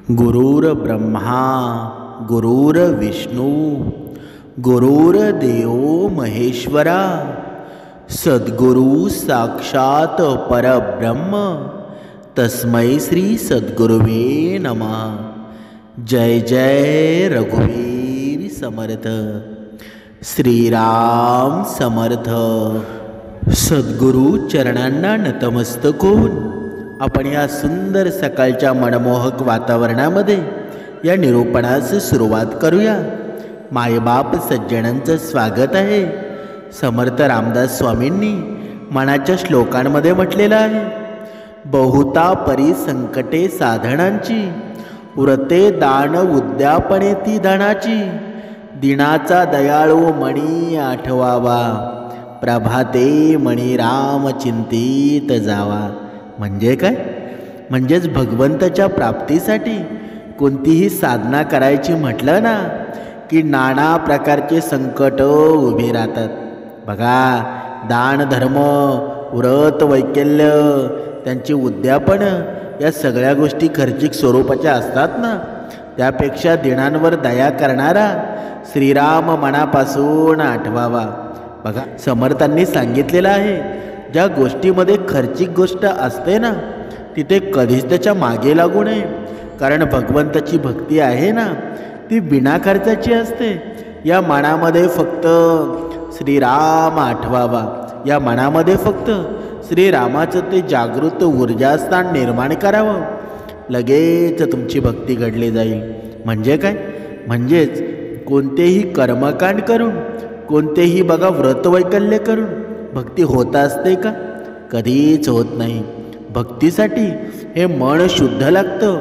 गुरुर्ब्रह्मा गुरुर्विष्णू गुरुर्देव महेश्वरा सद्गुरु साक्षात परब्रह्म तस्मै श्री सद्गुरुवे नमः। जय जय रघुवीर समर्थ श्रीराम समर्थ। सद्गुरु चरणांना नतमस्तक होऊन आपण या सुंदर सकाळच्या मनमोहक वातावरणामध्ये या निरूपणास सुरुवात करूया। मायबाप सज्जनांचं स्वागत आहे। समर्थ रामदास स्वामींनी मनाच्या श्लोकांमध्ये म्हटलेलं आहे, बहुता परी संकटे साधनांची उरते दान उद्यापने ती धनाची, दिनाचा दयाळू मणी आठवावा, प्रभाते मणी राम चिंतित जावा। म्हणजे काय? म्हणजेच भगवंताच्या प्राप्तीसाठी कोणतीही साधना करायची म्हटलं ना की नाना प्रकारचे संकट उभे राहतात। बघा, दान धर्म व्रत वैकल्य त्यांची उद्यापन या सगळ्या गोष्टी खर्चिक स्वरूपाच्या असतात ना, त्यापेक्षा दिनांवर दया करणारा श्रीराम मनापासून आठवावा। बघा, समर्थांनी सांगितलेलं आहे, ज्या गोष्टीमध्ये खर्चिक गोष्ट असते ना तिथे कधीच त्याच्या मागे लागू नये, कारण भगवंताची भक्ती आहे ना ती बिना खर्चाची असते। या मनामध्ये फक्त श्रीराम आठवावा, या मनामध्ये फक्त श्रीरामाचं ते जागृत ऊर्जास्थान निर्माण करावं, लगेच तुमची भक्ती घडली जाईल। म्हणजे काय? म्हणजेच कोणतेही कर्मकांड करून, कोणतेही बघा व्रतवैकल्य करून भक्ती होत असते का? कधीच होत नाही। भक्तीसाठी हे मन शुद्ध लागतं,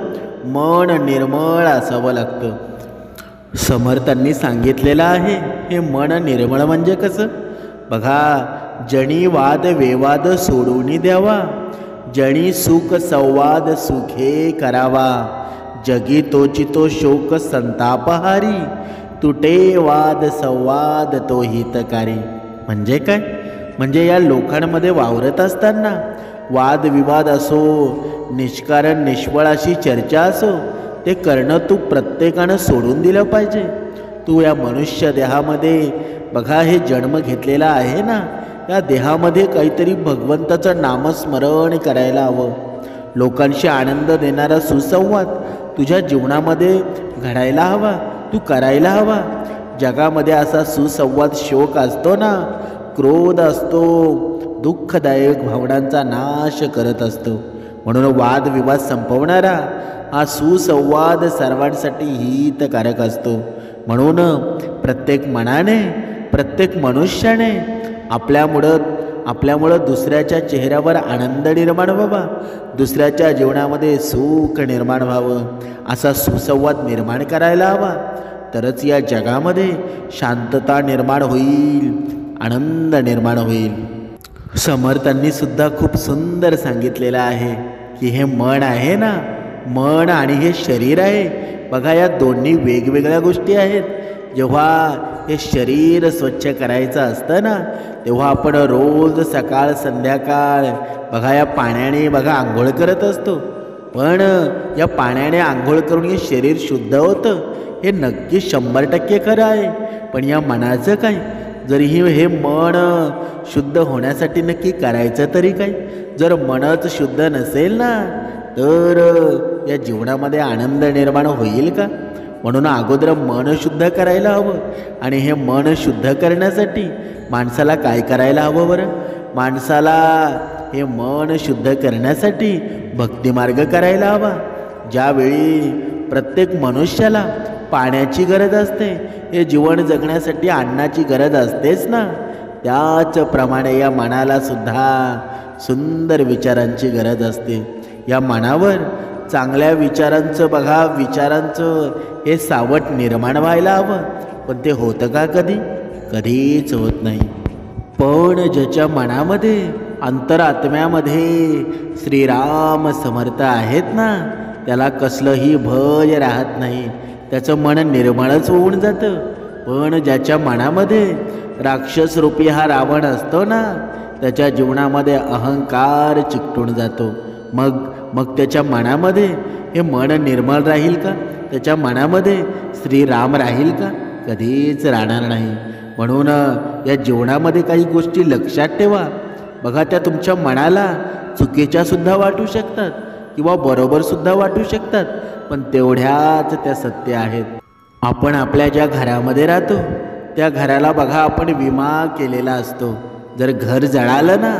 मन निर्मळ असावं लागतं। समर्थांनी सांगितलेलं आहे, हे मन निर्मळ म्हणजे कसं? बघा, जणी वाद विवाद सोडून द्यावा, जणी सुख संवाद सुखे करावा, जगी तोची तो शोक संतापहारी, तुटे वाद संवाद तो हितकारी। म्हणजे काय? म्हणजे या लोकांमध्ये वावरत असताना वादविवाद असो, निष्कारण निष्फळ अशी चर्चा असो, ते करणं तू प्रत्येकानं सोडून दिलं पाहिजे। तू या मनुष्य देहामध्ये बघा हे जन्म घेतलेला आहे ना, या देहामध्ये काहीतरी भगवंताचं नामस्मरण करायला हवं। लोकांशी आनंद देणारा सुसंवाद तुझ्या जीवनामध्ये घडायला हवा, तू करायला हवा। जगामध्ये असा सुसंवाद शोक असतो ना, क्रोध असतो, दुःखदायक भावनांचा नाश करत असतो। म्हणून वादविवाद संपवणारा हा सुसंवाद सर्वांसाठी हितकारक असतो। म्हणून प्रत्येक मनाने, प्रत्येक मनुष्याने आपल्यामुळं दुसऱ्याच्या चेहऱ्यावर आनंद निर्माण व्हावा, दुसऱ्याच्या जीवनामध्ये सुख निर्माण व्हावं, असा सुसंवाद निर्माण करायला हवा। तरच या जगामध्ये शांतता निर्माण होईल, आनंद निर्माण होईल। समर्थांनी सुद्धा खूप सुंदर सांगितलेलं आहे की हे मन आहे ना, मन आणि हे शरीर आहे, बघा या दोन्ही वेगवेगळ्या गोष्टी आहेत। जेव्हा हे शरीर स्वच्छ करायचं असतं ना, तेव्हा आपण रोज सकाळ संध्याकाळ बघा या पाण्याने बघा आंघोळ करत असतो। पण या पाण्याने आंघोळ करून हे शरीर शुद्ध होतं हे नक्की 100% खरं आहे। पण या मनाचं काय? जरीही हे मन शुद्ध होण्यासाठी नक्की करायचं तरी काय? जर मनच शुद्ध नसेल ना तर या जीवनामध्ये आनंद निर्माण होईल का? म्हणून अगोदर मन शुद्ध करायला हवं, आणि हे मन शुद्ध करण्यासाठी माणसाला काय करायला हवं बरं? माणसाला हे मन शुद्ध करण्यासाठी भक्तिमार्ग करायला हवा। ज्यावेळी प्रत्येक मनुष्याला पाण्याची गरज असते, हे जीवन जगण्यासाठी अन्नाची गरज असतेच ना, त्याचप्रमाणे या मनाला सुद्धा सुंदर विचारांची गरज असते। या मनावर चांगल्या विचारांचं बघा, विचारांचं हे सावट निर्माण व्हायला हवं, पण ते होतं का कधी? कधीच होत नाही। पण ज्याच्या मनामध्ये अंतरात्म्यामध्ये श्रीराम समर्थ आहेत ना, त्याला कसलंही भय राहत नाही, त्याचं मन निर्मळच होऊन जातं। पण ज्याच्या मनामध्ये राक्षस रूपी हा रावण असतो ना, त्याच्या जीवनामध्ये अहंकार चिकटून जातो। मग त्याच्या मनामध्ये हे मन निर्मळ राहील का? त्याच्या मनामध्ये श्रीराम राहील का? कधीच राहणार नाही. म्हणून या जीवनामध्ये काही गोष्टी लक्षात ठेवा. बघा, त्या तुमच्या मनाला चुकीच्या सुद्धा वाटू शकतात किंवा बरोबर सुद्धा वाटू शकतात, पण तेवढ्याच त्या सत्य आहेत. आपण आपल्या ज्या घरामध्ये राहतो त्या घराला बघा आपण विमा केलेला असतो. जर घर जळालं ना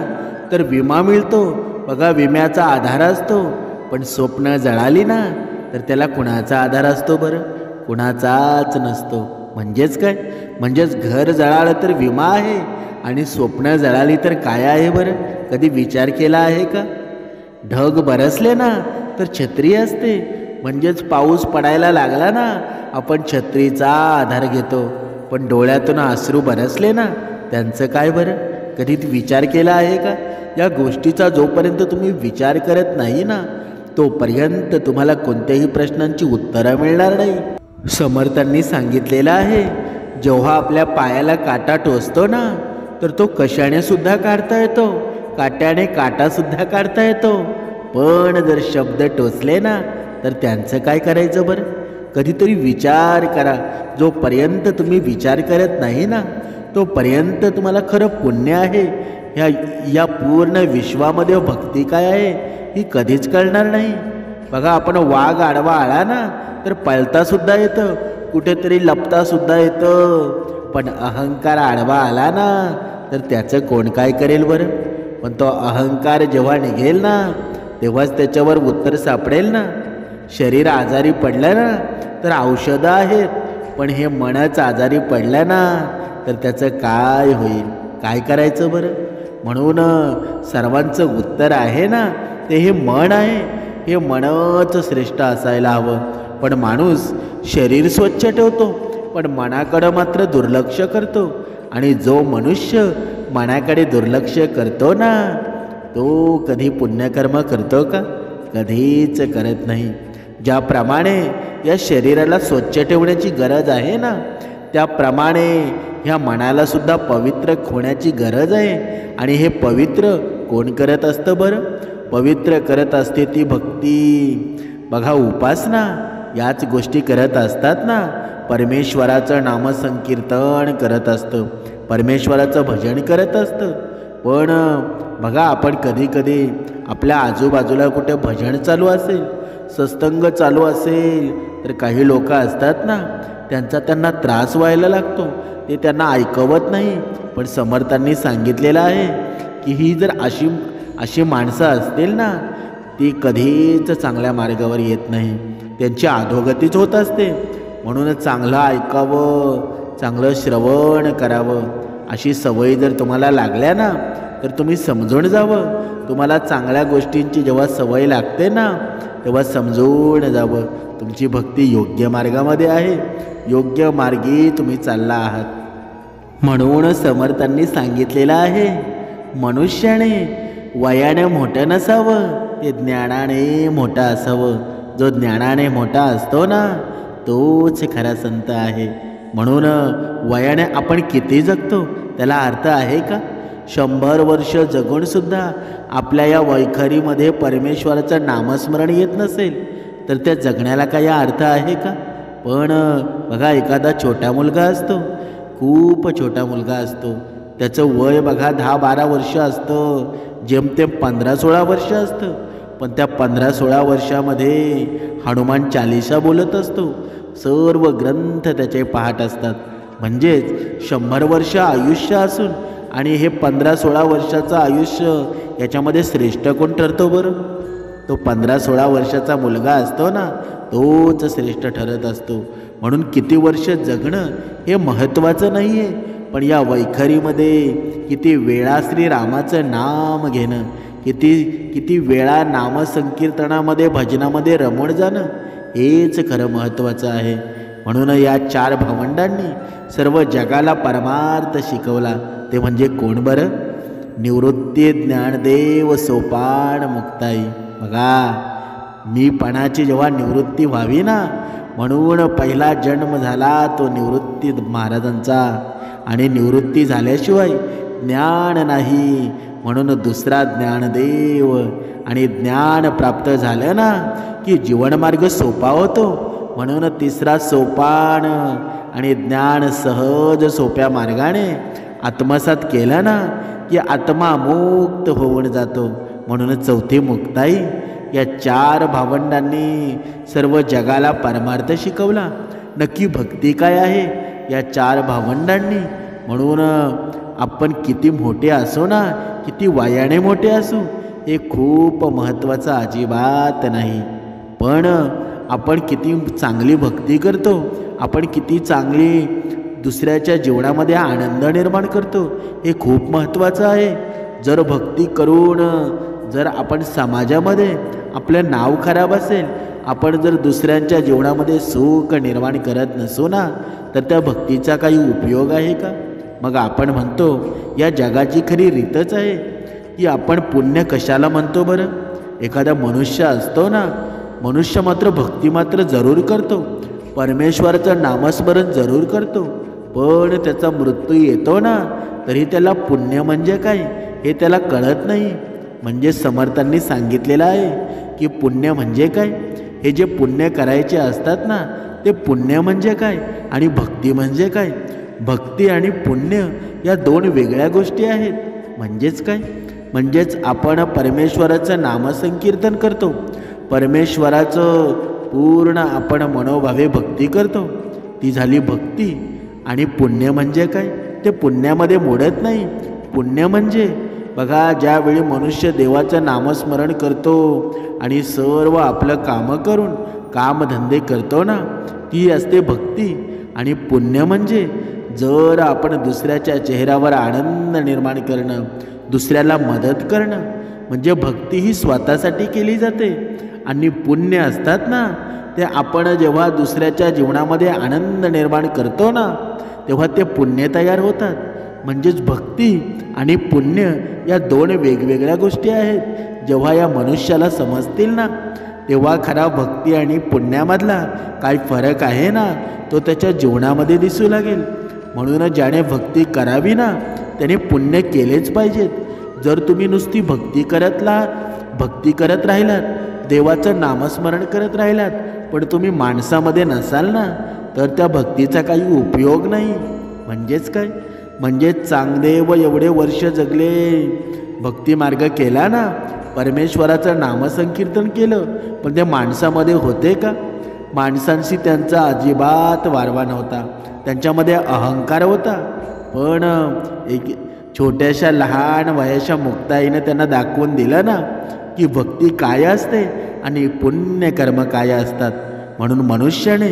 तर विमा मिळतो. बघा, विम्याचा आधार असतो. पण स्वप्न जळाली ना तर त्याला कुणाचा आधार असतो बरं? कुणाचाच नसतो. म्हणजेच काय? म्हणजेच घर जळालं तर विमा आहे आणि स्वप्न जळाली तर काय आहे बरं? कधी विचार केला आहे का? ढग बरसले ना तर छत्री असते. म्हणजेच पाऊस पडायला लागला ना आपण छत्रीचा आधार घेतो. पण डोळ्यातून अश्रू बरसले ना त्यांचं काय बरं? कधी विचार केला आहे का? या गोष्टीचा जोपर्यंत तुम्ही विचार करत नाही ना तोपर्यंत तुम्हाला कोणत्याही प्रश्नांची उत्तरं मिळणार नाही. समर्थांनी सांगितलेलं आहे, जेव्हा आपल्या पायाला काटा टोचतो ना तर तो कशाने सुद्धा काढता येतो, काट्याने काटा सुद्धा काढता येतो. पण जर शब्द टोचले ना तर त्यांचं काय करायचं बरं? कधीतरी विचार करा. जोपर्यंत तुम्ही विचार करत नाही ना तोपर्यंत तुम्हाला खरं पुण्य आहे या पूर्ण विश्वामध्ये भक्ती काय आहे ही कधीच कळणार नाही. बघा, आपण वाघ आडवा आला ना तर पळता सुद्धा येतं, कुठेतरी लपता सुद्धा येतं. पण अहंकार आडवा आला ना तर त्याचं कोण काय करेल बरं? पण तो अहंकार जेव्हा निघेल ना तेव्हाच त्याच्यावर उत्तर सापडेल ना. शरीर आजारी पडलं ना तर औषधं आहेत, पण हे मनच आजारी पडलं ना तर त्याचं काय होईल? काय करायचं बरं? म्हणून सर्वांचं उत्तर आहे ना ते हे मन आहे. हे मनच श्रेष्ठ असायला हवं. पण माणूस शरीर स्वच्छ ठेवतो पण मनाकडं मात्र दुर्लक्ष करतो. आणि जो मनुष्य मनाकडे दुर्लक्ष करतो ना तो कधी पुण्यकर्म करतो का? कधीच करत नाही. ज्याप्रमाणे या शरीराला स्वच्छ ठेवण्याची गरज आहे ना त्याप्रमाणे ह्या मनाला सुद्धा पवित्र होण्याची गरज आहे. आणि हे पवित्र कोण करत असतं बरं? पवित्र करत असते ती भक्ती. बघा, उपासना याच गोष्टी करत असतात ना. परमेश्वराचं नामसंकीर्तन करत असतं, परमेश्वराचं भजन करत असतं. पण बघा, आपण कधी कधी आपल्या आजूबाजूला कुठे भजन चालू असेल, सत्संग चालू असेल तर काही लोक असतात ना त्यांना त्रास व्हायला लागतो. ते त्यांना ऐकवत नाही. पण समर्थांनी सांगितलेलं आहे की ही जर अशी माणसं असतील ना ती कधीच चांगल्या मार्गावर येत नाही. त्यांची अधोगतीच होत असते. म्हणूनच चांगलं ऐकावं, चांगलं श्रवण करावं. अशी सवय जर तुम्हाला लागल्या ना तर तुम्ही समजून जावं. तुम्हाला चांगल्या गोष्टींची जेव्हा सवय लागते ना तेव्हा समजून जावं तुमची भक्ती योग्य मार्गामध्ये आहे, योग्य मार्गी तुम्ही चालला आहात. म्हणून समर्थांनी सांगितलेलं आहे, मनुष्याने वयाने मोठं नसावं, ते ज्ञानाने मोठा असावं. जो ज्ञानाने मोठा असतो ना तोच खरा संत आहे. म्हणून वयाने आपण किती जगतो त्याला अर्थ आहे का? 100 वर्ष जगूनसुद्धा आपल्या या वैखरीमध्ये परमेश्वराचं नामस्मरण येत नसेल तर त्या जगण्याला काही अर्थ आहे का? पण बघा, एखादा छोटा मुलगा असतो, खूप छोटा मुलगा असतो, त्याचं वय बघा 10-12 वर्ष असतं, जेमतेम 15-16 वर्ष असतं. पण त्या 15-16 वर्षामध्ये हनुमान चालिसा बोलत असतो, सर्व ग्रंथ त्याचे पाहत असतात. म्हणजेच 100 वर्ष आयुष्य असून आणि हे 15-16 वर्षाचं आयुष्य याच्यामध्ये श्रेष्ठ कोण ठरतो बरं? तो 15-16 वर्षाचा मुलगा असतो ना तोच श्रेष्ठ ठरत असतो. म्हणून किती वर्ष जगणं हे महत्त्वाचं नाही आहे, पण या वैखरीमध्ये किती वेळा श्रीरामाचं नाम घेणं, किती वेळा नामसंकीर्तनामध्ये भजनामध्ये रमण जाणं हेच खरं महत्त्वाचं आहे. म्हणून या 4 भावंडांनी सर्व जगाला परमार्थ शिकवला. ते म्हणजे कोण बरं? निवृत्ती ज्ञानदेव सोपान मुक्ताई. बघा, मीपणाची जेव्हा निवृत्ती व्हावी ना, म्हणून पहिला जन्म झाला तो निवृत्ती महाराजांचा. आणि निवृत्ती झाल्याशिवाय ज्ञान नाही. म्हणून दुसरा ज्ञानदेव. आणि ज्ञान प्राप्त झालं ना की जीवनमार्ग सोपा होतो. म्हणून तिसरा सोपान. आणि ज्ञान सहज सोप्या मार्गाने आत्मसात केलं ना की आत्मा मुक्त होऊन जातो. म्हणून चौथी मुक्ताई. या 4 भावंडांनी सर्व जगाला परमार्थ शिकवला. नक्की भक्ती काय आहे या 4 भावंडांनी. म्हणून आपण किती मोठे असो ना, किती वयाने मोठे असू, हे खूप महत्त्वाचं अजिबात नाही. पण आपण किती चांगली भक्ती करतो, आपण किती चांगली दुसऱ्याच्या जीवनामध्ये आनंद निर्माण करतो, हे खूप महत्त्वाचं आहे. जर भक्ती करून जर आपण समाजामध्ये आपलं नाव खराब असेल, आपण जर दुसऱ्यांच्या जीवनामध्ये सुख निर्माण करत नसू ना, तर त्या भक्तीचा काही उपयोग आहे का? मग आपण म्हणतो या जगाची खरी रीतच आहे की आपण पुण्य कशाला म्हणतो बरं? एखादा मनुष्य असतो ना, मनुष्य मात्र भक्ती मात्र जरूर करतो, परमेश्वराचं नामस्मरण जरूर करतो, पण त्याचा मृत्यू येतो ना तरी त्याला पुण्य म्हणजे काय हे त्याला कळत नाही. म्हणजे समर्थांनी सांगितलेलं आहे की पुण्य म्हणजे काय. हे जे पुण्य करायचे असतात ना, ते पुण्य म्हणजे काय आणि भक्ती म्हणजे काय. भक्ती आणि पुण्य या 2 वेगळ्या गोष्टी आहेत. म्हणजेच काय? म्हणजेच आपण परमेश्वराचं नामसंकीर्तन करतो, परमेश्वराचं पूर्ण आपण मनोभावे भक्ती करतो, ती झाली भक्ती. आणि पुण्य म्हणजे काय? ते पुण्यामध्ये मोडत नाही. पुण्य म्हणजे बघा, ज्यावेळी मनुष्य देवाचं नामस्मरण करतो आणि सर्व आपलं कामं करून कामधंदे करतो ना, ती असते भक्ती. आणि पुण्य म्हणजे जर आपण दुसऱ्याच्या चेहऱ्यावर आनंद निर्माण करणं, दुसऱ्याला मदत करणं, म्हणजे भक्ती ही स्वतःसाठी केली जाते. आणि पुण्य असतात ना, ते आपण जेव्हा दुसऱ्याच्या जीवनामध्ये आनंद निर्माण करतो ना, तेव्हा ते पुण्य तयार होतात. म्हणजेच भक्ती आणि पुण्य या 2 वेगवेगळ्या गोष्टी आहेत. जेव्हा या मनुष्याला समजतील ना, तेव्हा खरा भक्ती आणि पुण्यामधला काय फरक आहे ना, तो त्याच्या जीवनामध्ये दिसू लागेल. म्हणून ज्याने भक्ती करावी ना, त्याने पुण्य केलेच पाहिजेत. जर तुम्ही नुसती भक्ती करत राहिलात, देवाचं नामस्मरण करत राहिलात, पण तुम्ही माणसामध्ये नसाल ना, तर त्या भक्तीचा काही उपयोग नाही. म्हणजेच काय? म्हणजे चांगदेव एवढे वर्ष जगले, भक्ती मार्ग केला ना, परमेश्वराचं नामसंकीर्तन केलं, पण ते माणसामध्ये होते का? माणसांशी त्यांचा अजिबात वारवा नव्हता, त्यांच्यामध्ये अहंकार होता. पण एक छोट्याशा लहान वयाच्या मुक्ताईनं त्यांना दाखवून दिलं ना की भक्ती काय असते आणि पुण्यकर्म काय असतात. म्हणून मनुष्याने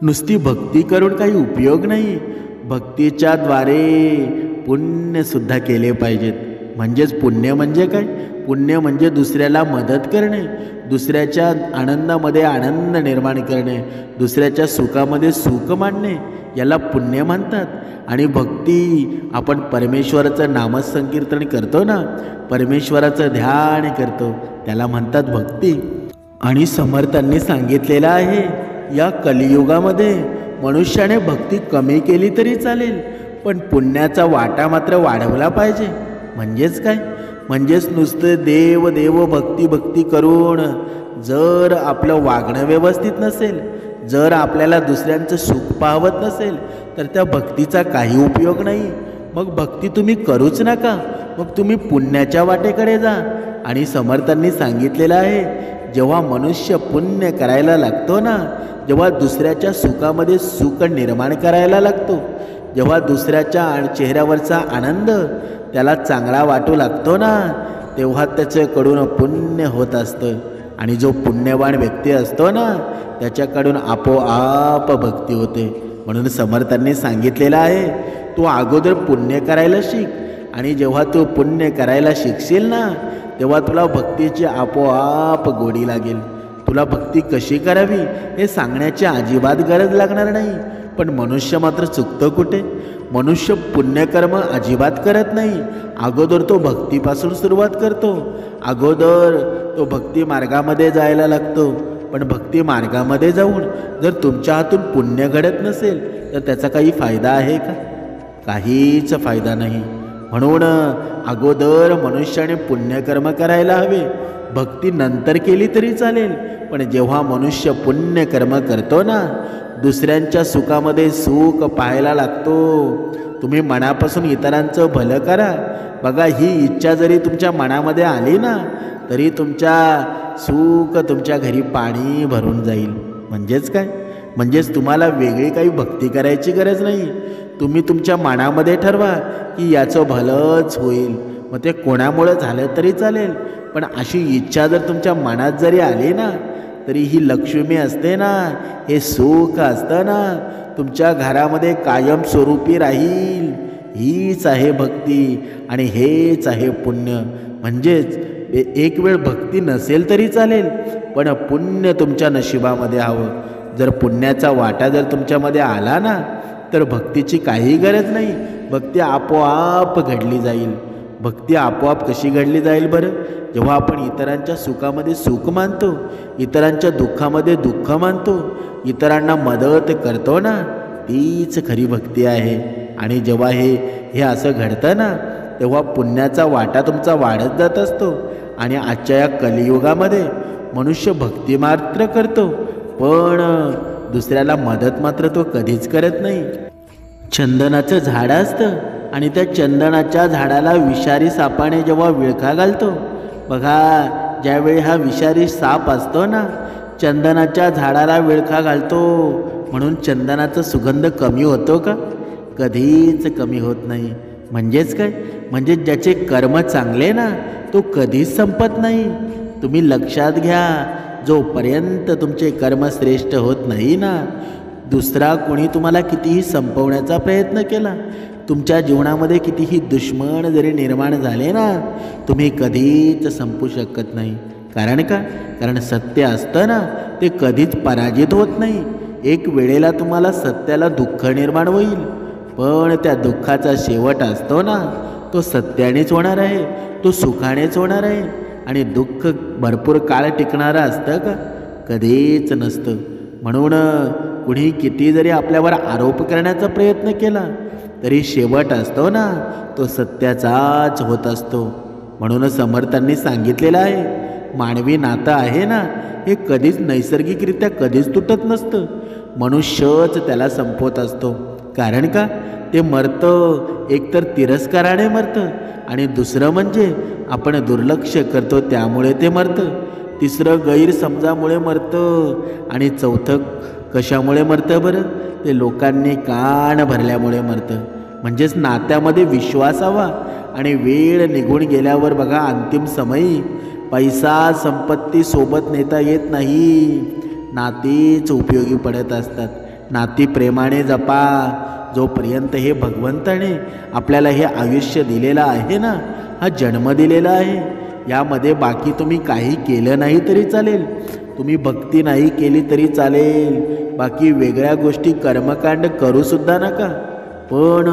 नुसती भक्ती करून काही उपयोग नाही, भक्तीच्या द्वारे पुण्यसुद्धा केले पाहिजेत. म्हणजेच पुण्य म्हणजे काय? पुण्य म्हणजे दुसऱ्याला मदत करणे, दुसऱ्याच्या आनंदामध्ये आनंद निर्माण करणे, दुसऱ्याच्या सुखामध्ये सुख मानणे, याला पुण्य म्हणतात. आणि भक्ती आपण परमेश्वराचं नामसंकीर्तन करतो ना, परमेश्वराचं ध्यान करतो, त्याला म्हणतात भक्ती. आणि समर्थांनी सांगितलेलं आहे, या कलियुगामध्ये मनुष्याने भक्ती कमी केली तरी चालेल, पण पुण्याचा वाटा मात्र वाढवला पाहिजे. म्हणजेच काय? म्हणजेच नुसतं देव देव भक्ती भक्ती करून जर आपलं वागणं व्यवस्थित नसेल, जर आपल्याला दुसऱ्यांचं सुख पाहवत नसेल, तर त्या भक्तीचा काही उपयोग नाही. मग भक्ती तुम्ही करूच नका, मग तुम्ही पुण्याच्या वाटेकडे जा. आणि समर्थांनी सांगितलेलं आहे, जेव्हा मनुष्य पुण्य करायला लागतो ना, जेव्हा दुसऱ्याच्या सुखामध्ये सुख निर्माण करायला लागतो, जेव्हा दुसऱ्याच्या चेहऱ्यावरचा आनंद त्याला चांगला वाटू लागतो ना, तेव्हा त्याच्याकडून पुण्य होत असतं. आणि जो पुण्यवान व्यक्ती असतो ना, त्याच्याकडून आपोआप भक्ती होते. म्हणून समर्थांनी सांगितलेलं आहे, तू अगोदर पुण्य करायला शिक, आणि जेव्हा तू पुण्य करायला शिकशील ना, तेव्हा तुला भक्तीची आपोआप गोडी लागेल. तुला भक्ती कशी करावी हे सांगण्याची अजिबात गरज लागणार नाही. पण मनुष्य मात्र चुकतो कुठे? मनुष्य पुण्यकर्म अजिबात करत नाही. अगोदर तो भक्तीपासून सुरुवात करतो, अगोदर तो भक्ती मार्गामध्ये जायला लागतो. पण भक्ती मार्गामध्ये जाऊन जर तुमच्या हातून पुण्य घडत नसेल, तर त्याचा काही फायदा आहे का? काहीच फायदा नाही. म्हणून अगोदर मनुष्याने पुण्यकर्म करायला हवे, भक्ती नंतर केली तरी चालेल. पण जेव्हा मनुष्य पुण्यकर्म करतो ना, दुसऱ्यांच्या सुखामध्ये सुख पाहायला लागतो. तुम्ही मनापासून इतरांचं भलं करा. बघा, ही इच्छा जरी तुमच्या मनामध्ये आली ना, तरी तुमच्या सुख तुमच्या घरी पाणी भरून जाईल. म्हणजेच काय? म्हणजेच तुम्हाला वेगळी काही भक्ती करायची गरज नाही. तुम्ही तुमच्या मनामध्ये ठरवा की याचं भलंच होईल, मग ते कोणामुळं झालं तरी चालेल. पण अशी इच्छा जर तुमच्या मनात जरी आली ना, तरी ही लक्ष्मी असते ना, हे सुख असतं ना, तुमच्या घरामध्ये कायमस्वरूपी राहील. हीच आहे भक्ती आणि हेच आहे पुण्य. म्हणजेच एक वेळ भक्ती नसेल तरी चालेल, पण पुण्य तुमच्या नशिबामध्ये हवं. जर पुण्याचा वाटा जर तुमच्यामध्ये आला ना, तर भक्तीची काही गरज नाही. भक्ती आपोआप घडली जाईल. भक्ती आपोआप कशी घडली जाईल बरं? जेव्हा आपण इतरांच्या सुखामध्ये सुख मानतो, इतरांच्या दुःखामध्ये दुःख मानतो, इतरांना मदत करतो ना, तीच खरी भक्ती आहे. आणि जेव्हा हे असं घडतं ना, तेव्हा पुण्याचा वाटा तुमचा वाढत जात असतो. आणि आजच्या या कलियुगामध्ये मनुष्य भक्ती मात्र करतो, पण दुसऱ्याला मदत मात्र तो कधीच करत नाही. चंदनाचं झाड असतं आणि त्या चंदनाच्या झाडाला विषारी सापाने जेव्हा विळखा घालतो, बघा, ज्यावेळी हा विषारी साप असतो ना, चंदनाच्या झाडाला विळखा घालतो, म्हणून चंदनाचा सुगंध कमी होतो का? कधीच कमी होत नाही. म्हणजेच काय? म्हणजे ज्याचे कर्म चांगले ना, तो कधीच संपत नाही. तुम्ही लक्षात घ्या, जोपर्यंत तुमचे कर्म श्रेष्ठ होत नाही ना, दुसरा कोणी तुम्हाला कितीही संपवण्याचा प्रयत्न केला, तुमच्या जीवनामध्ये कितीही दुश्मन जरी निर्माण झाले ना, तुम्ही कधीच संपू शकत नाही. कारण का? कारण सत्य असतं ना, ते कधीच पराजित होत नाही. एक वेळेला तुम्हाला सत्याला दुःख निर्माण होईल, पण त्या दुःखाचा शेवट असतो ना, तो सत्यानेच होणार आहे, तो सुखानेच होणार आहे. आणि दुःख भरपूर काळ टिकणारं असतं का? कधीच नसतं. म्हणून कुणी किती जरी आपल्यावर आरोप करण्याचा प्रयत्न केला, तरी शेवट असतो ना, तो सत्याचाच होत असतो. म्हणूनच समर्थांनी सांगितलेलं आहे, मानवी नातं आहे ना, हे कधीच नैसर्गिकरित्या कधीच तुटत नसतं. मनुष्यच त्याला संपवत असतो. कारण का? ते मरतं एकतर तिरस्काराने मरतं, आणि दुसरं म्हणजे आपण दुर्लक्ष करतो त्यामुळे ते मरतं. तिसरं गैरसमजामुळे मरतं. आणि चौथं कशामुळे मरतं बरं? ते लोकांनी कान भरल्यामुळे मरतं. म्हणजेच नात्यामध्ये विश्वास हवा. आणि वेळ निघून गेल्यावर बघा, अंतिम समयी पैसा संपत्ती सोबत नेता येत नाही, नातीच उपयोगी पडत असतात. नाती प्रेमाने जपा. जोपर्यंत हे भगवंताने आपल्याला हे आयुष्य दिलेलं आहे ना, हा जन्म दिलेला आहे, यामध्ये बाकी तुम्ही काही केलं नाही तरी चालेल, तुम्ही भक्ती नाही केली तरी चालेल, बाकी वेगळ्या गोष्टी कर्मकांड करूसुद्धा नका, पण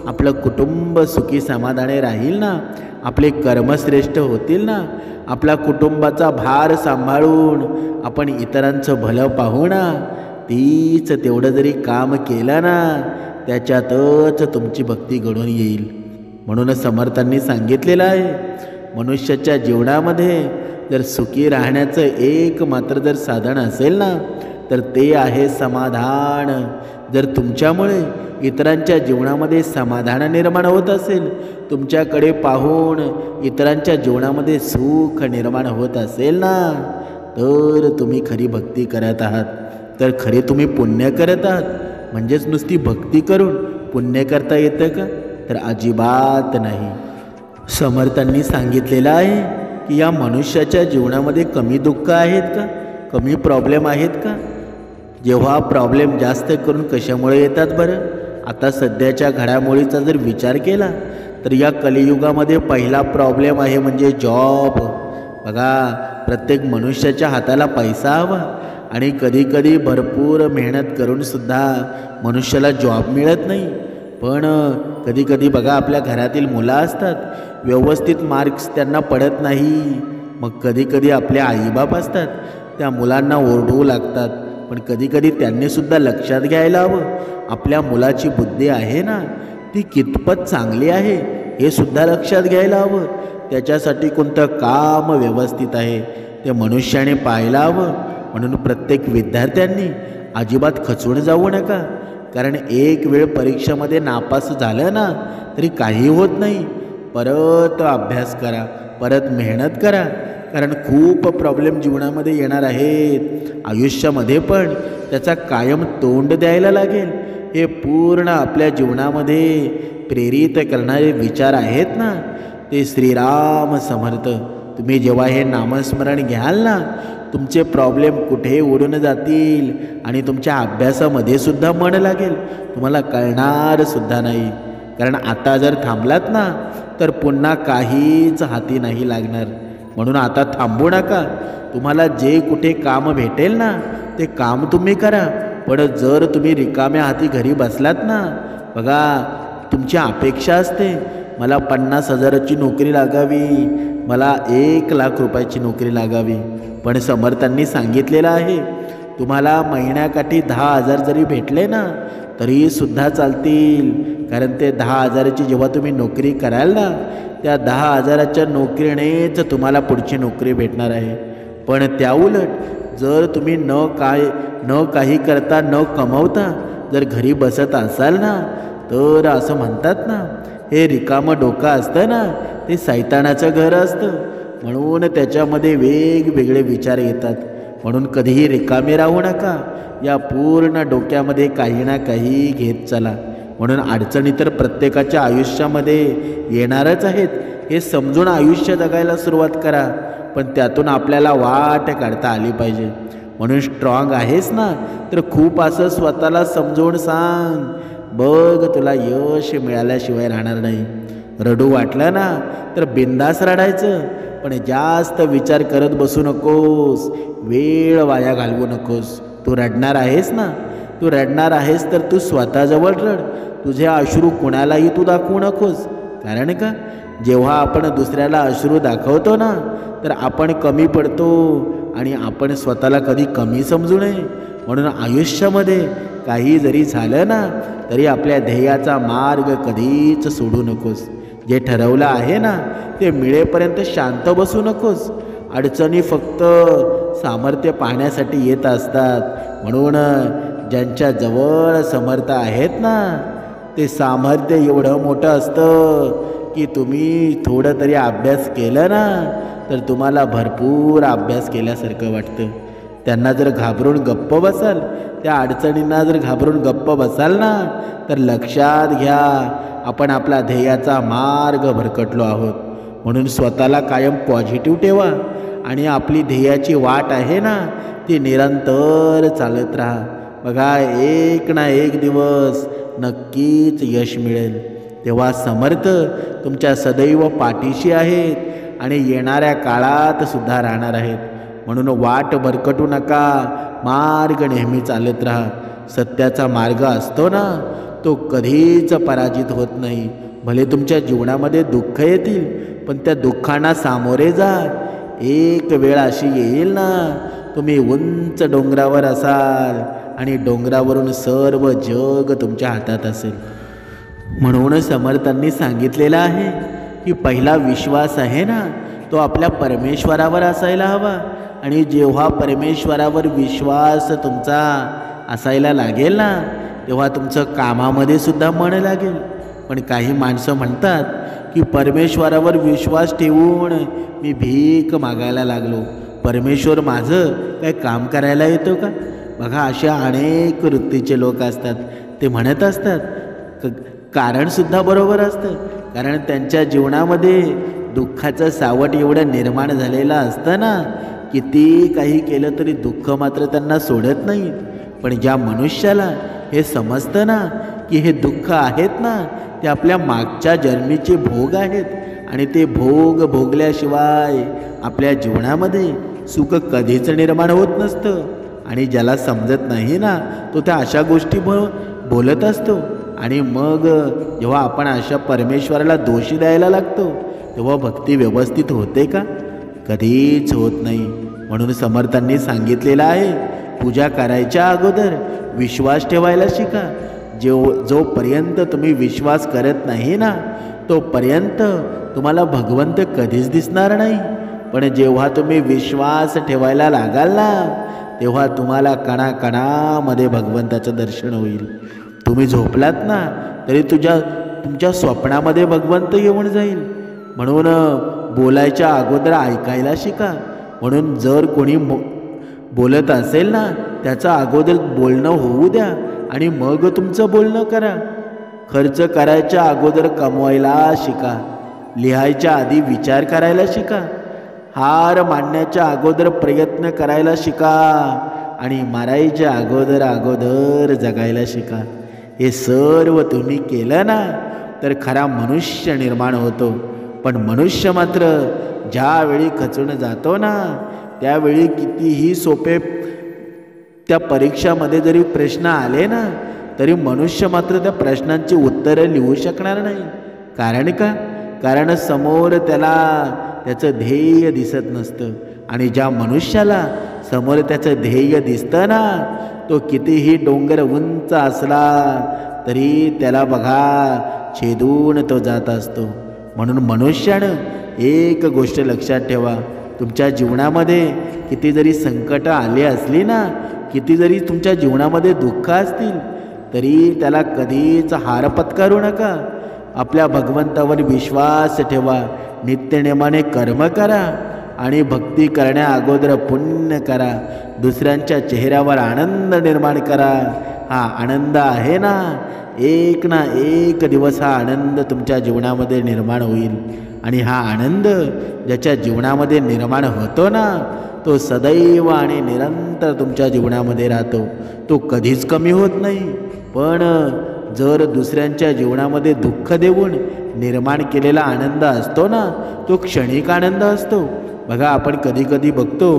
आपलं कुटुंब सुखी समाधानी राहील ना, आपले कर्मश्रेष्ठ होतील ना, आपल्या कुटुंबाचा भार सांभाळून आपण इतरांचं भलं पाहू ना, तीच तेवढं जरी काम केलं ना, त्याच्यातच तुमची भक्ती घडून येईल. म्हणूनच समर्थांनी सांगितलेलं आहे, मनुष्याच्या जीवनामध्ये जर सुखी राहण्याचं एक मात्र जर साधन असेल ना, तर ते आहे समाधान. जर तुमच्यामुळे इतरांच्या जीवनामध्ये समाधान निर्माण होत असेल, तुमच्याकडे पाहून इतरांच्या जीवनामध्ये सुख निर्माण होत असेल ना, तर तुम्ही खरी भक्ती करत आहात, तर खरे तुम्ही पुण्य करत आहात. म्हणजेच नुसती भक्ती करून पुण्य करता येतं का? तर अजिबात नाही. समर्थांनी सांगितलेलं आहे की या मनुष्याच्या जीवनामध्ये कमी दुःख आहेत का? कमी प्रॉब्लेम आहेत का? जेव्हा प्रॉब्लेम जास्त करून कशामुळे येतात बरं? आता सध्याच्या घडामोडीचा जर विचार केला तर या कलियुगामध्ये पहिला प्रॉब्लेम आहे म्हणजे जॉब. बघा, प्रत्येक मनुष्याच्या हाताला पैसा हवा, आणि कधीकधी भरपूर मेहनत करूनसुद्धा मनुष्याला जॉब मिळत नाही. पण कधीकधी बघा, आपल्या घरातील मुलं असतात, व्यवस्थित मार्क्स त्यांना पडत नाही, मग कधीकधी आपले आईबाप असतात, त्या मुलांना ओरडू लागतात. पण कधीकधी त्यांनीसुद्धा लक्षात घ्यायला हवं, आपल्या मुलाची बुद्धी आहे ना, ती कितपत चांगली आहे हे सुद्धा लक्षात घ्यायला हवं. त्याच्यासाठी कोणतं काम व्यवस्थित आहे ते मनुष्याने पाहायला हवं. म्हणून प्रत्येक विद्यार्थ्यांनी अजिबात खचून जाऊ नका. कारण एक वेळ परीक्षेमध्ये नापास झालं ना तरी काही होत नाही. परत अभ्यास करा, परत मेहनत करा. कारण खूप प्रॉब्लेम जीवनामध्ये येणार आहेत. आयुष्यामध्ये पण त्याचा कायम तोंड द्यायला लागेल. हे पूर्ण आपल्या जीवनामध्ये प्रेरित करणारे विचार आहेत ना, ते श्रीराम समर्थ. तुम्ही जेव्हा हे नामस्मरण घ्याल ना, तुमचे प्रॉब्लेम कुठे उडून जातील आणि तुमच्या अभ्यासामध्ये सुद्धा मन लागेल. तुम्हाला कळणार सुद्धा नाही. कारण आता जर थांबलात ना तर पुन्हा काहीच हाती नाही लागणार. म्हणून आता थांबू नका. तुम्हाला जे कुठे काम भेटेल ना ते काम तुम्ही करा. पण जर तुम्ही रिकाम्या हाती घरी बसलात ना, बघा तुमची अपेक्षा असते मला 50,000ची नोकरी लागावी, मला 1,00,000 रुपयाची नोकरी लागावी. पण समर्थांनी सांगितलेलं आहे तुम्हाला महिन्याकाठी 10,000 जरी भेटले ना तरी सुद्धा चालतील. कारण ते 10,000ची जेव्हा तुम्ही नोकरी कराल ना, त्या 10,000च्या नोकरीनेच तुम्हाला पुढची नोकरी भेटणार आहे. पण त्याउलट जर तुम्ही न काही करता न कमवता जर घरी बसत असाल ना, तर असं म्हणतात ना, हे रिकामं डोकं असतं ना ते सैतानाचं घर असतं. म्हणून त्याच्यामध्ये वेगवेगळे विचार येतात. म्हणून कधीही रिकामे राहू नका. या पूर्ण डोक्यामध्ये काही ना काही घेत चला. म्हणून अडचणी तर प्रत्येकाच्या आयुष्यामध्ये येणारच आहेत. हे समजून आयुष्य जगायला सुरुवात करा. पण त्यातून आपल्याला वाट काढता आली पाहिजे. म्हणून स्ट्रॉंग आहेस ना तर खूप असं स्वतःला समजून सांग, बघ तुला यश मिळाल्याशिवाय राहणार नाही. रडू वाटलं ना तर बिंदास रडायचं. पण जास्त विचार करत बसू नकोस, वेळ वाया घालवू नकोस. तू रडणार आहेस ना, तू रडणार आहेस तर तू स्वतःजवळ रड. तुझे अश्रू कुणालाही तू दाखवू नकोस. कारण का, जेव्हा आपण दुसऱ्याला अश्रू दाखवतो ना तर आपण कमी पडतो आणि आपण स्वतःला कधी कमी समजू नये. म्हणून आयुष्यामध्ये काही जरी झालं ना तरी आपल्या ध्येयाचा मार्ग कधीच सोडू नकोस. जे ठरवलं आहे ना ते मिळेपर्यंत शांत बसू नकोस. अडचणी फक्त सामर्थ्य पाहण्यासाठी येत असतात. म्हणून ज्यांच्या जवळ समर्थ आहेत ना ते सामर्थ्य एवढं मोठं असतं की तुम्ही थोडं तरी अभ्यास केलं ना तर तुम्हाला भरपूर अभ्यास केल्यासारखं वाटतं. त्यांना जर घाबरून गप्प बसाल, त्या अडचणींना जर घाबरून गप्प बसाल ना तर लक्षात घ्या आपण आपला ध्येयाचा मार्ग भरकटलो आहोत. म्हणून स्वतःला कायम पॉझिटिव्ह ठेवा आणि आपली ध्येयाची वाट आहे ना ती निरंतर चालत राहा. बघा एक ना एक दिवस नक्कीच यश मिळेल. तेव्हा समर्थ तुमच्या सदैव पाठीशी आहेत आणि येणाऱ्या काळात सुद्धा राहणार आहेत. म्हणून वाट भरकटू नका, मार्ग नेहमी चालत राहा. सत्याचा मार्ग असतो ना तो कधीच पराजित होत नाही. भले तुमच्या जीवनामध्ये दुःख येतील पण त्या दुःखांना सामोरे जा. एक वेळ अशी येईल ना तुम्ही उंच डोंगरावर असाल आणि डोंगरावरून सर्व जग तुमच्या हातात असेल. म्हणून समर्थांनी सांगितलेलं आहे की पहिला विश्वास आहे ना तो आपल्या परमेश्वरावर असायला हवा. आणि जेव्हा परमेश्वरावर विश्वास तुमचा असायला लागेल ना तेव्हा तुमचं कामामध्ये सुद्धा मन लागेल. पण काही माणसं म्हणतात की परमेश्वरावर विश्वास ठेवून मी भीक मागायला लागलो, परमेश्वर माझं काय काम करायला येतो का. बघा अशा अनेक वृत्तीचे लोक असतात. ते म्हणत असतात कारणसुद्धा बरोबर असतं. कारण त्यांच्या जीवनामध्ये दुःखाचं सावट एवढं निर्माण झालेलं असतं ना, किती काही केलं तरी दुःख मात्र त्यांना सोडत नाही. पण ज्या मनुष्याला हे समजतं ना की हे दुःख आहेत ना ते आपल्या मागच्या जन्मीचे भोग आहेत आणि ते भोग भोगल्याशिवाय आपल्या जीवनामध्ये सुख कधीच निर्माण होत नसतं. आणि ज्याला समजत नाही ना तो त्या अशा गोष्टी बोलत असतो. आणि मग जेव्हा आपण अशा परमेश्वराला दोषी द्यायला लागतो तेव्हा भक्ती व्यवस्थित होते का? कधीच होत नाही. म्हणून समर्थांनी सांगितलेलं आहे पूजा करायच्या अगोदर विश्वास ठेवायला शिका. जोपर्यंत तुम्ही विश्वास करत नाही ना तोपर्यंत तुम्हाला भगवंत कधीच दिसणार नाही. पण जेव्हा तुम्ही विश्वास ठेवायला लागाल ना, तेव्हा तुम्हाला कणाकणामध्ये भगवंताचं दर्शन होईल. तुम्ही झोपलात ना तरी तुमच्या स्वप्नामध्ये भगवंत येऊन जाईल. म्हणून बोलायच्या अगोदर ऐकायला शिका. म्हणून जर कोणी बोलत असेल ना, त्याचं अगोदर बोलणं होऊ द्या आणि मग तुमचं बोलणं करा. खर्च करायच्या अगोदर कमवायला शिका. लिहायच्या आधी विचार करायला शिका. हार मांडण्याच्या अगोदर प्रयत्न करायला शिका. आणि मारायच्या अगोदर जगायला शिका. हे सर्व तुम्ही केलं ना तर खरा मनुष्य निर्माण होतो. पण मनुष्य मात्र ज्यावेळी खचून जातो ना, त्यावेळी कितीही सोपे त्या परीक्षामध्ये जरी प्रश्न आले ना, तरी मनुष्य मात्र त्या प्रश्नांची उत्तरं लिहू शकणार नाही. कारण का? कारण समोर त्याला त्याचं ध्येय दिसत नसतं. आणि ज्या मनुष्याला समोर त्याचं ध्येय दिसतं ना, तो कितीही डोंगर उंच असला तरी त्याला बघा छेदून तो जात असतो. म्हणून मनुष्यानं एक गोष्ट लक्षात ठेवा. तुमच्या जीवनामध्ये किती जरी संकट आली असली ना, किती जरी तुमच्या जीवनामध्ये दुःख असतील, तरी त्याला कधीच हार पत्करू नका. आपल्या भगवंतावर विश्वास ठेवा. नित्यनेमाने कर्म करा आणि भक्ती करण्या अगोदर पुण्य करा. दुसऱ्यांच्या चेहऱ्यावर आनंद निर्माण करा. हा आनंद आहे ना एक दिवस हा आनंद तुमच्या जीवनामध्ये निर्माण होईल. आणि हा आनंद ज्याच्या जीवनामध्ये निर्माण होतो ना, तो सदैव आणि निरंतर तुमच्या जीवनामध्ये राहतो. तो कधीच कमी होत नाही. पण जर दुसऱ्यांच्या जीवनामध्ये दुःख देऊन निर्माण केलेला आनंद असतो ना, तो क्षणिक आनंद असतो. बघा, आपण कधी कधी बघतो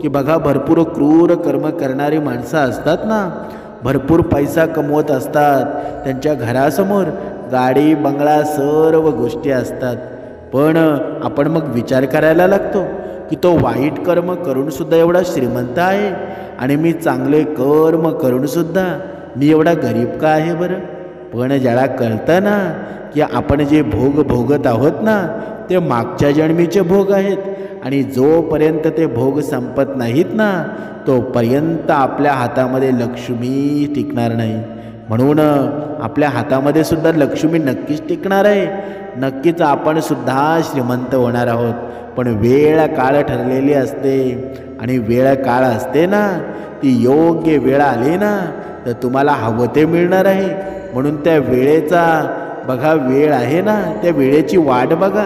की बघा भरपूर क्रूर कर्म करणारी माणसं असतात ना, भरपूर पैसा कमवत असतात, त्यांच्या घरासमोर गाडी बंगला सर्व गोष्टी असतात. पण आपण मग विचार करायला लागतो की तो वाईट कर्म करूनसुद्धा एवढा श्रीमंत आहे आणि मी चांगले कर्म करूनसुद्धा मी एवढा गरीब का आहे बरं. पण ज्याला कळतं ना की आपण जे भोग भोगत आहोत ना, ते मागच्या जन्मीचे भोग आहेत. आणि जोपर्यंत ते भोग संपत नाहीत ना, तोपर्यंत आपल्या हातामध्ये लक्ष्मी टिकणार नाही. म्हणून आपल्या हातामध्ये सुद्धा लक्ष्मी नक्कीच टिकणार आहे. नक्कीच आपण सुद्धा श्रीमंत होणार आहोत. पण वेळ काळ ठरलेली असते. आणि वेळ काळ असते ना, ती योग्य वेळ आली ना तर तुम्हाला हवं ते मिळणार आहे. म्हणून त्या वेळेचा बघा, वेळ आहे ना, त्या वेळेची वाट बघा.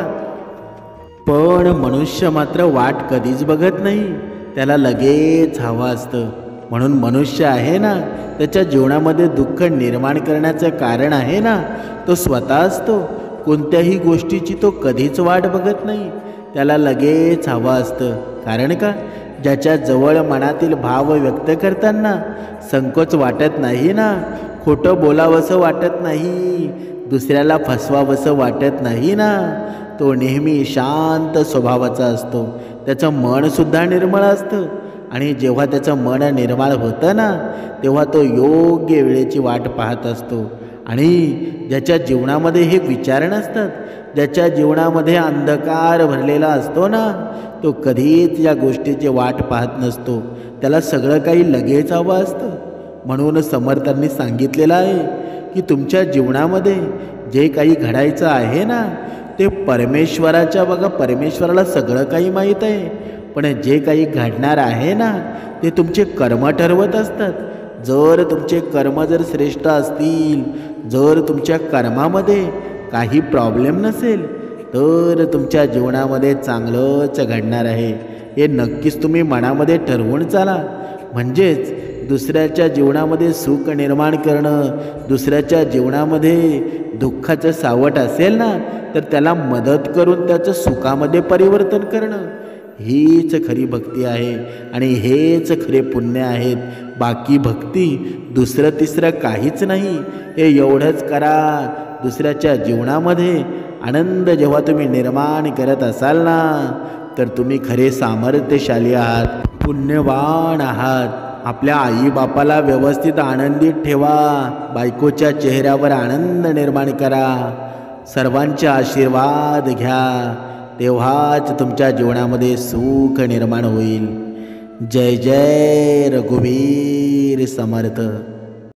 पण मनुष्य मात्र वाट कधीच बघत नाही. त्याला लगेच हवं असतं. म्हणून मनुष्य आहे ना, त्याच्या जीवनामध्ये दुःख निर्माण करण्याचं कारण आहे ना, तो स्वतः असतो. कोणत्याही गोष्टीची तो कधीच वाट बघत नाही. त्याला लगेच हवं असतं. कारण का? ज्याच्या जवळ मनातील भाव व्यक्त करताना संकोच वाटत नाही ना, खोटं बोलावंसं वाटत नाही, दुसऱ्याला फसवावंसं वाटत नाही ना, तो नेहमी शांत स्वभावाचा असतो. त्याचं मनसुद्धा निर्मळ असतं. आणि जेव्हा त्याचं मन निर्मळ होतं ना, तेव्हा तो योग्य वेळेची वाट पाहत असतो. आणि ज्याच्या जीवनामध्ये हे विचार नसतात, ज्याच्या जीवनामध्ये अंधकार भरलेला असतो ना, तो कधीच या गोष्टीची वाट पाहत नसतो. त्याला सगळं काही लगेच हवं असतं. म्हणून समर्थांनी सांगितलेलं आहे की तुमच्या जीवनामध्ये जे काही घडायचं आहे ना, ते परमेश्वराच्या बघा, परमेश्वराला सगळं काही माहीत आहे. पण जे काही घडणार आहे ना, ते तुमचे कर्म ठरवत असतात. जर तुमचे कर्म जर श्रेष्ठ असतील, जर तुमच्या कर्मामध्ये काही प्रॉब्लेम नसेल, तर तुमच्या जीवनामध्ये चांगलंच घडणार आहे. हे नक्कीच तुम्ही मनामध्ये ठरवून चाला. म्हणजेच दुसऱ्याच्या जीवनामध्ये सुख निर्माण करणं, दुसऱ्याच्या जीवनामध्ये दुःखाचं सावट असेल ना, तर त्याला मदत करून त्याचं सुखामध्ये परिवर्तन करणं, हीच खरी भक्ती आहे. आणि हेच खरे पुण्य आहेत. बाकी भक्ती दुसरं तिसरं काहीच नाही. हे एवढंच करा. दुसऱ्याच्या जीवनामध्ये आनंद जेव्हा तुम्ही निर्माण करत असाल ना, तर तुम्ही खरे सामर्थ्यशाली आहात, पुण्यवान आहात. आपल्या आईबापाला व्यवस्थित आनंदित ठेवा. बायकोच्या चेहऱ्यावर आनंद निर्माण करा. सर्वांचे आशीर्वाद घ्या, तेव्हाच तुमच्या जीवनामध्ये सुख निर्माण होईल. जय जय रघुवीर समर्थ.